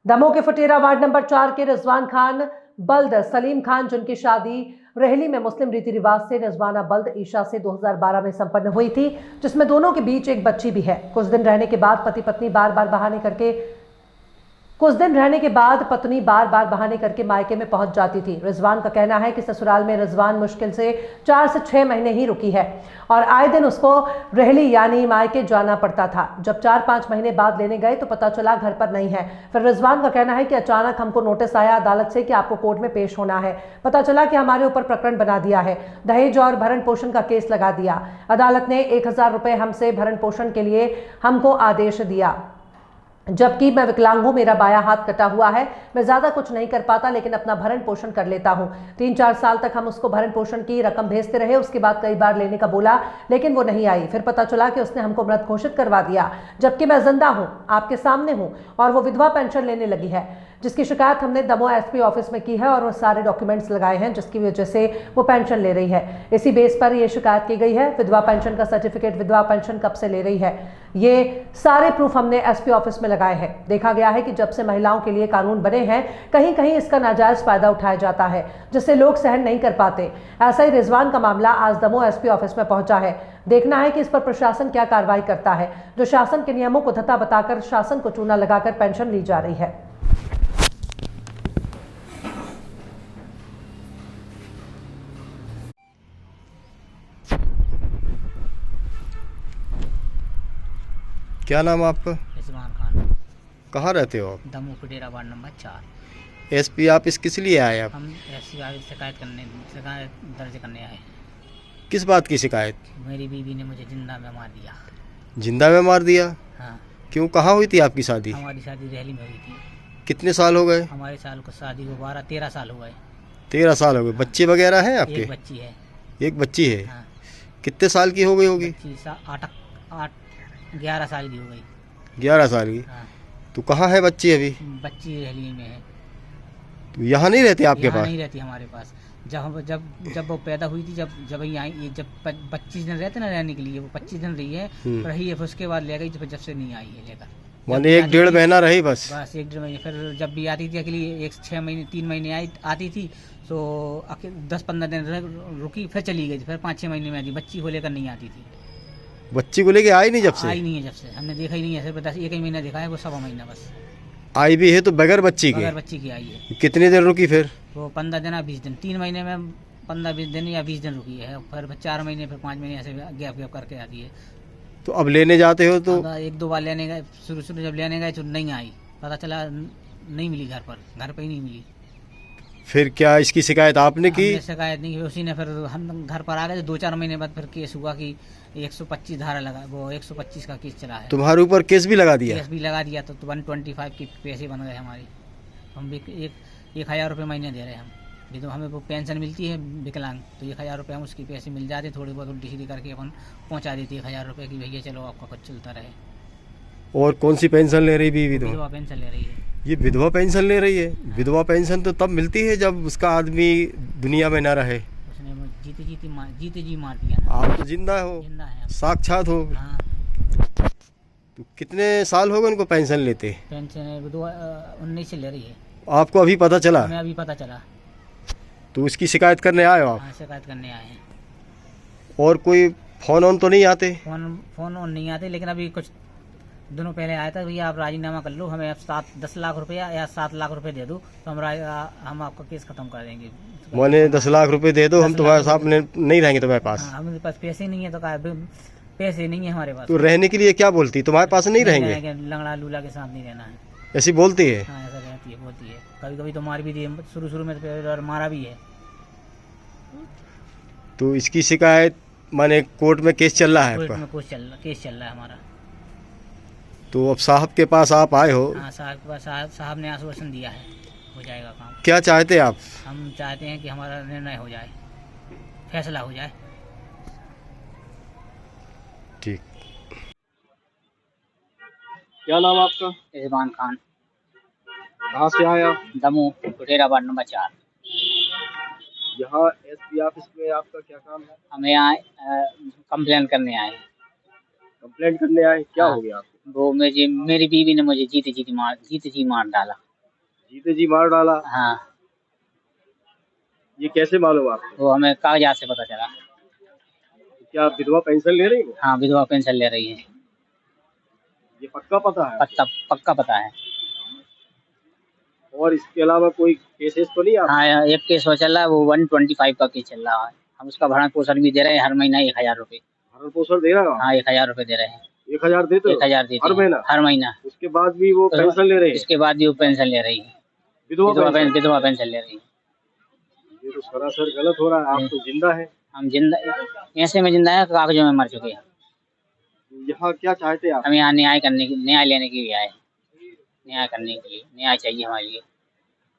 दमोह के Futera ward number 4 के रिजवान खान बल्द सलीम खान, जिनकी शादी रेहली में मुस्लिम रीति रिवाज से रिजवाना बल्द ईशा से 2012 में संपन्न हुई थी, जिसमें दोनों के बीच एक बच्ची भी है। कुछ दिन रहने के बाद पत्नी बार बार बहाने करके मायके में पहुंच जाती थी। रिजवान का कहना है कि ससुराल में रिजवान मुश्किल से 4 से 6 महीने ही रुकी है और आए दिन उसको रेहली यानी मायके जाना पड़ता था। जब 4-5 महीने बाद लेने गए तो पता चला घर पर नहीं है। फिर रिजवान का कहना है कि अचानक हमको नोटिस आया अदालत से कि आपको कोर्ट में पेश होना है। पता चला कि हमारे ऊपर प्रकरण बना दिया है, दहेज और भरण पोषण का केस लगा दिया। अदालत ने 1000 रुपये हमसे भरण पोषण के लिए हमको आदेश दिया, जबकि मैं विकलांग हूं, मेरा बायां हाथ कटा हुआ है, मैं ज्यादा कुछ नहीं कर पाता लेकिन अपना भरण पोषण कर लेता हूं। 3-4 साल तक हम उसको भरण पोषण की रकम भेजते रहे। उसके बाद कई बार लेने का बोला लेकिन वो नहीं आई। फिर पता चला कि उसने हमको मृत घोषित करवा दिया, जबकि मैं जिंदा हूं, आपके सामने हूं और वो विधवा पेंशन लेने लगी है, जिसकी शिकायत हमने दमोह एसपी ऑफिस में की है और वो सारे डॉक्यूमेंट्स लगाए हैं, जिसकी वजह से वो पेंशन ले रही है। इसी बेस पर ये शिकायत की गई है। विधवा पेंशन का सर्टिफिकेट, विधवा पेंशन कब से ले रही है, ये सारे प्रूफ हमने एसपी ऑफिस में लगाए हैं। देखा गया है कि जब से महिलाओं के लिए कानून बने हैं, कहीं कहीं इसका नाजायज फायदा उठाया जाता है, जिससे लोग सहन नहीं कर पाते। ऐसा ही रिजवान का मामला आज दमोह एसपी ऑफिस में पहुंचा है। देखना है कि इस पर प्रशासन क्या कार्रवाई करता है। जो शासन के नियमों को धत्ता बताकर शासन को चूना लगाकर पेंशन ली जा रही है। क्या नाम है आपका? रिजवान खान। कहाँ रहते हो आप? Damoh Futera ward number 4। SP office किस लिए आए आप? हम एसपी ऑफिस शिकायत दर्ज करने आए। किस बात की शिकायत? मेरी बीवी ने मुझे जिंदा में मार दिया। जिंदा में मार दिया? हाँ। क्यों, कहाँ हुई थी आपकी शादी? हमारी शादी रेहली में हुई थी। कितने साल हो गए? हमारे साल को शादी को 12-13 साल हो गए। 13 साल हो गए। बच्चे वगैरह हैं आपके? एक बच्ची है। एक बच्ची है। हाँ। कितने साल की हो गई होगी? 11 साल की हो गई। 11 साल की। हाँ। तो कहाँ है बच्ची अभी? बच्ची रेहली में है। तो यहाँ नहीं रहते आपके यहाँ पास? नहीं रहती हमारे पास। जब वो पैदा हुई थी, जब ही आई, जब 25 दिन रहते ना रहने के लिए, वो 25 दिन रही है, रही है। फिर उसके बाद ले गई, जब से नहीं आई है लेकर। माने 1-1.5 महीना रही बस? बस 1-1.5 महीने। फिर जब भी आती थी अकेली, 6 महीने 3 महीने आती थी, तो 10-15 दिन रुकी, फिर चली गई थी। फिर 5-6 महीने में आती। बच्ची को लेकर नहीं आती थी। बच्ची को लेके आई नहीं जब से? आई नहीं है जब से, हमने देखा ही नहीं है। सिर्फ 1 ही महीना देखा है, वो 1.25 महीना बस। आई भी है तो बगैर बच्ची के? बगैर बच्ची की आई है। कितने दिन रुकी फिर? वो 15 दिन या 20 दिन, 3 महीने में 15-20 दिन या 20 दिन रुकी है। फिर 4 महीने, फिर 5 महीने ऐसे गैप करके आती है। तो अब लेने जाते हो तो? 1-2 बार लेने गए, शुरू जब लेने गए तो नहीं आई। पता चला नहीं मिली, घर पे ही नहीं मिली। फिर क्या इसकी शिकायत आपने की? हमने शिकायत नहीं की। उसी ने फिर हम घर पर आ गए। 2-4 महीने बाद फिर केस हुआ कि 125 धारा लगा, वो 125 का केस चला है। तुम्हारे ऊपर केस भी लगा दिया? केस भी लगा दिया। तो 125 की पैसे बन गए हमारी। हम भी 1000 रुपये महीने दे रहे हैं हम। तो हमें वो पेंशन मिलती है विकलांग, तो 1000 रुपये हम उसकी पैसे मिल जाते, थोड़ी बहुत उल्टी सीधी करके अपन पहुँचा देती है 1000 रुपये की, भैया चलो आपका कुछ चलता रहे। और कौन सी पेंशन ले रही बीवी? विधवा पेंशन ले रही है। ये विधवा पेंशन ले रही है? विधवा पेंशन तो तब मिलती है जब उसका आदमी दुनिया में ना रहे। उसने जीते जी मार दिया ना। आप तो जिंदा हो, जिंदा है। साक्षात हो। हाँ। तो कितने साल हो गए उनको पेंशन लेते? पेंशन विधवा 19 से ले रही है। आपको अभी पता चला? हमें अभी पता चला। तो उसकी शिकायत करने आए हो आप? हाँ, शिकायत करने आए हैं। और कोई फोन ऑन तो नहीं आते? फोन ऑन नहीं आते, लेकिन अभी कुछ दिनों पहले आया था, भैया आप राजीनामा कर लो, हमें 10 लाख रुपया या 7 लाख रुपए दे दो तो हम आपका केस खत्म कर देंगे। मैंने 10 लाख रुपए दे दो, हम तुम्हारे साथ नहीं रहेंगे तुम्हारे पास। हाँ, हमारे पास पैसे नहीं है, तो कहा पैसे नहीं है हमारे पास। तो रहने के लिए क्या बोलती? तुम्हारे पास नहीं रहेंगे? लंगड़ा लूला के साथ नहीं रहना है। ऐसी बोलती है? हाँ, ऐसा रहती है, बोलती है। कभी कभी तो मार भी दी, शुरू में तो मारा भी है। तो इसकी शिकायत माने कोर्ट में केस चल रहा है कोर्ट आपका? में केस चल रहा है हमारा। तो अब साहब के पास आप आए हो? हाँ, साहब ने आश्वासन दिया है, हो जाएगा काम। क्या चाहते हैं आप? हम चाहते हैं कि हमारा निर्णय हो जाए, फैसला हो जाए। ठीक। क्या नाम आपका? रिजवान खान। कहाँ से आए आप? Damoh Futera ward number 4। यहाँ एसपी ऑफिस में आपका क्या काम है? हमें यहाँ कंप्लेन करने आए हैं। कंप्लेंट करने आए? क्या हाँ। हो गया आपको? वो मेरी बीवी ने मुझे जीते जी मार डाला। जीते जी मार डाला, हाँ, ये कैसे मालूम आपको? वो हमें कागजात से पता चला। क्या आप विधवा पेंशन ले रही हो? हाँ, विधवा पेंशन ले रही है। ये पक्का पता है? पक्का पता है। और इसके अलावा कोई केसेस तो नहीं आप? हाँ, एक केस हो चल रहा है, वो 125 का केस चल रहा है। हम उसका भरण पोषण भी दे रहे हैं हर महीना 1000 रुपये। भरण पोषण दे रहा हो? हाँ, 1000 रुपये दे रहे हैं। 1000 देते हो? 1000 देते हर हैं, महीना? हर महीना। उसके बाद भी वो पेंशन ले रहे हैं? इसके बाद भी वो पेंशन ले रही है, विधवा पेंशन ले रही है। ये तो सरासर गलत हो रहा है। आप तो जिंदा है। हम जिंदा, ऐसे में जिंदा है, कागजों में मर चुके हैं। यहाँ क्या चाहते हैं आप? हम यहाँ न्याय लेने के लिए आए, न्याय करने के लिए, न्याय चाहिए हमारे लिए।